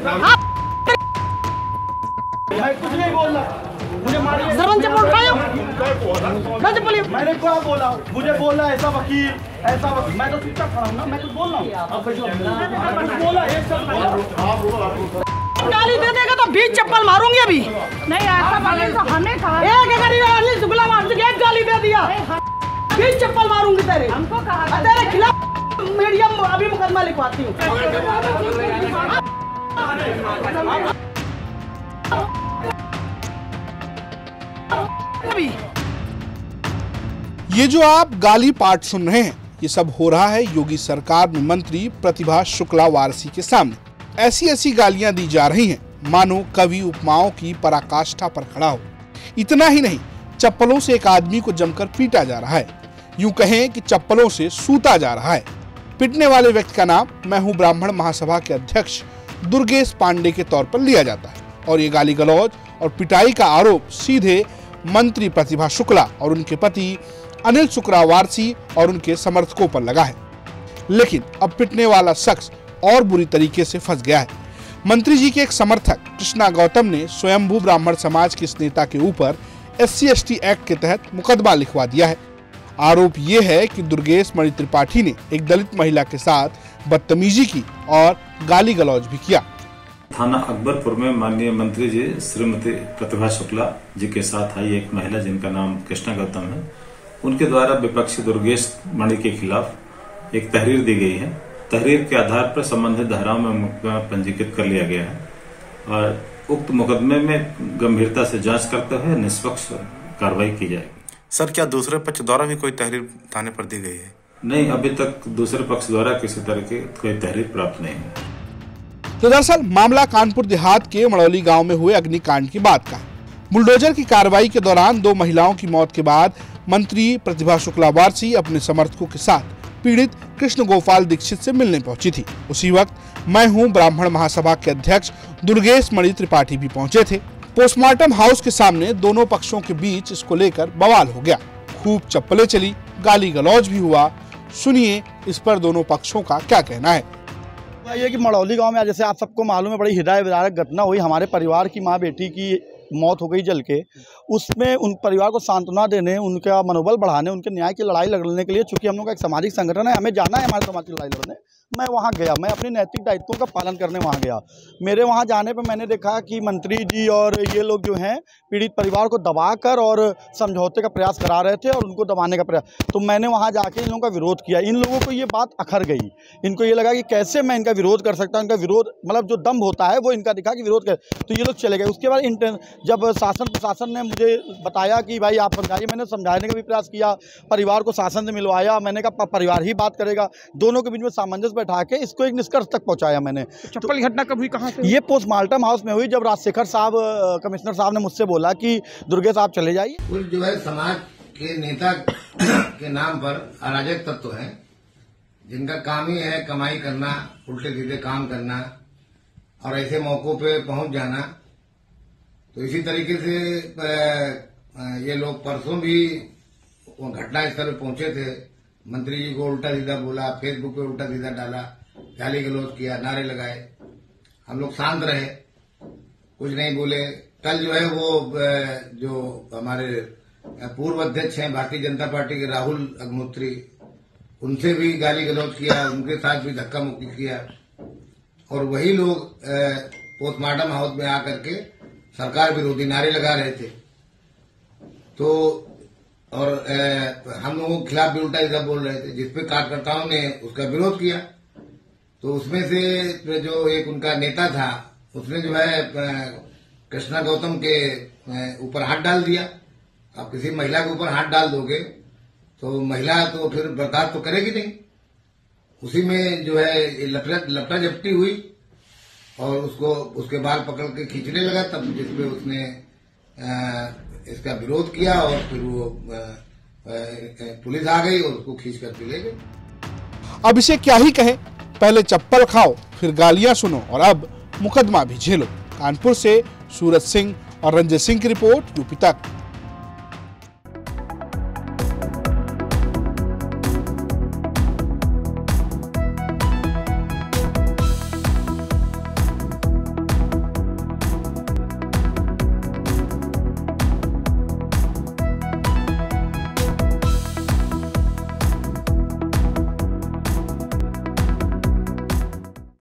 मैं कुछ नहीं बोल रहा, मुझे मारिए। सरपंच मैंने क्या बोला? मुझे बोला ऐसा वकील, मैं तो चुपचाप खड़ा हूँ ना, मैं कुछ बोल रहा हूँ। बोला एक शब्द गाली दे देगा तो 20 चप्पल मारूंगी अभी। नहीं ऐसा बोले तो हमें कहा एक अनिल शुक्ला एक गाली दे दिया, 20 चप्पल मारूंगी तेरे। हमको कहा तेरे खिलाफ मीडिया अभी मुकदमा लिखवाती हूँ। ये जो आप गाली पाठ सुन रहे हैं, ये सब हो रहा है योगी सरकार में मंत्री प्रतिभा शुक्ला वारसी के सामने। ऐसी गालियां दी जा रही हैं मानो कवि उपमाओं की पराकाष्ठा पर खड़ा हो। इतना ही नहीं, चप्पलों से एक आदमी को जमकर पीटा जा रहा है, यूं कहें कि चप्पलों से सूता जा रहा है। पिटने वाले व्यक्ति का नाम मैं हूं ब्राह्मण महासभा के अध्यक्ष दुर्गेश पांडे के तौर पर लिया जाता है और ये गाली गलौज और पिटाई का आरोप सीधे मंत्री प्रतिभा शुक्ला और उनके पति अनिल शुक्ला वारसी और उनके समर्थकों पर लगा है। लेकिन अब पिटने वाला शख्स और बुरी तरीके से फंस गया है। मंत्री जी के एक समर्थक कृष्णा गौतम ने स्वयंभू ब्राह्मण समाज के इस नेता के ऊपर SC/ST एक्ट के तहत मुकदमा लिखवा दिया है। आरोप ये है कि दुर्गेश मणि त्रिपाठी ने एक दलित महिला के साथ बदतमीजी की और गाली गलौज भी किया। थाना अकबरपुर में माननीय मंत्री जी श्रीमती प्रतिभा शुक्ला जी के साथ आई एक महिला जिनका नाम कृष्णा गौतम है, उनके द्वारा विपक्षी दुर्गेश मणि के खिलाफ एक तहरीर दी गई है। तहरीर के आधार पर संबंधित धाराओं में मुकदमा पंजीकृत कर लिया गया है और उक्त मुकदमे में गंभीरता से जांच करते हुए निष्पक्ष कार्रवाई की जाएगी। सर, क्या दूसरे पक्ष द्वारा भी कोई तहरीर थाने पर दी गई है? नहीं, अभी तक दूसरे पक्ष द्वारा किसी तरह की कोई तहरीर प्राप्त नहीं है। तो दरअसल मामला कानपुर देहात के मड़ौली गांव में हुए अग्निकांड की बात का। बुलडोजर की कार्रवाई के दौरान 2 महिलाओं की मौत के बाद मंत्री प्रतिभा शुक्ला वारसी अपने समर्थकों के साथ पीड़ित कृष्ण गोपाल दीक्षित से मिलने पहुंची थी। उसी वक्त मैं हूं ब्राह्मण महासभा के अध्यक्ष दुर्गेश मणि त्रिपाठी भी पहुंचे थे। पोस्टमार्टम हाउस के सामने दोनों पक्षों के बीच इसको लेकर बवाल हो गया। खूब चप्पलें चली, गाली गलौज भी हुआ। सुनिए इस पर दोनों पक्षों का क्या कहना है। ये कि मड़ौली गांव में जैसे आप सबको मालूम है बड़ी हृदय विदारक घटना हुई। हमारे परिवार की माँ बेटी की मौत हो गई जल के। उसमें उन परिवार को सांत्वना देने, उनका मनोबल बढ़ाने, उनके न्याय की लड़ाई लड़ने के लिए, चूंकि हम लोग का एक सामाजिक संगठन है, हमें जाना है हमारे समाज की लड़ाई लड़ने। मैं वहाँ गया, मैं अपने नैतिक दायित्वों का पालन करने वहाँ गया। मेरे वहाँ जाने पर मैंने देखा कि मंत्री जी और ये लोग जो हैं पीड़ित परिवार को दबाकर और समझौते का प्रयास करा रहे थे और उनको दबाने का प्रयास। तो मैंने वहाँ जाके इन लोगों का विरोध किया। इन लोगों को ये बात अखर गई। इनको ये लगा कि कैसे मैं इनका विरोध कर सकता हूँ। इनका विरोध मतलब जो दम्भ होता है वो इनका दिखा कि विरोध कर, तो ये लोग चले गए। उसके बाद जब शासन प्रशासन ने मुझे बताया कि भाई आप समझाइए, मैंने समझाने का भी प्रयास किया, परिवार को शासन से मिलवाया। मैंने कहा परिवार ही बात करेगा। दोनों के बीच में सामंजस्य बैठा के इसको एक निष्कर्ष तक पहुंचाया मैंने। चप्पल की घटना कब हुई, कहाँ से? ये पोस्टमार्टम हाउस में हुई, जब राजशेखर साहब कमिश्नर साहब ने मुझसे बोला कि दुर्गेश आप चले जाइए। कुछ जो है समाज के नेता के नाम पर अराजक तत्व हैं, जिनका काम ही है कमाई करना, उल्टे सीधे काम करना और ऐसे मौकों पे पहुंच जाना। तो इसी तरीके से ये लोग परसों भी घटना स्थल पर पहुंचे थे। मंत्री जी को उल्टा सीधा बोला, फेसबुक पे उल्टा सीधा डाला, गाली गलौज किया, नारे लगाए। हम लोग शांत रहे, कुछ नहीं बोले। कल जो है वो जो हमारे पूर्व अध्यक्ष हैं भारतीय जनता पार्टी के राहुल अग्निहोत्री, उनसे भी गाली गलौज किया, उनके साथ भी धक्का मुक्की किया। और वही लोग पोस्टमार्टम हाउस में आकर के सरकार विरोधी नारे लगा रहे थे। तो और हम लोगों के खिलाफ भी उल्टा सीधा बोल रहे थे, जिसपे कार्यकर्ताओं ने उसका विरोध किया। तो उसमें से जो एक उनका नेता था, उसने जो है कृष्णा गौतम के ऊपर हाथ डाल दिया। आप किसी महिला के ऊपर हाथ डाल दोगे तो महिला तो फिर बर्दाश्त तो करेगी नहीं। उसी में जो है लपटा झपटी हुई और उसको उसके बाल पकड़ के खींचने लगा, तब जिसपे उसने इसका विरोध किया और फिर वो पुलिस आ गई और उसको खींच कर ले गई। अब इसे क्या ही कहें, पहले चप्पल खाओ फिर गालियां सुनो और अब मुकदमा भी झेलो। कानपुर से सूरज सिंह और रंजित सिंह की रिपोर्ट, यूपी तक।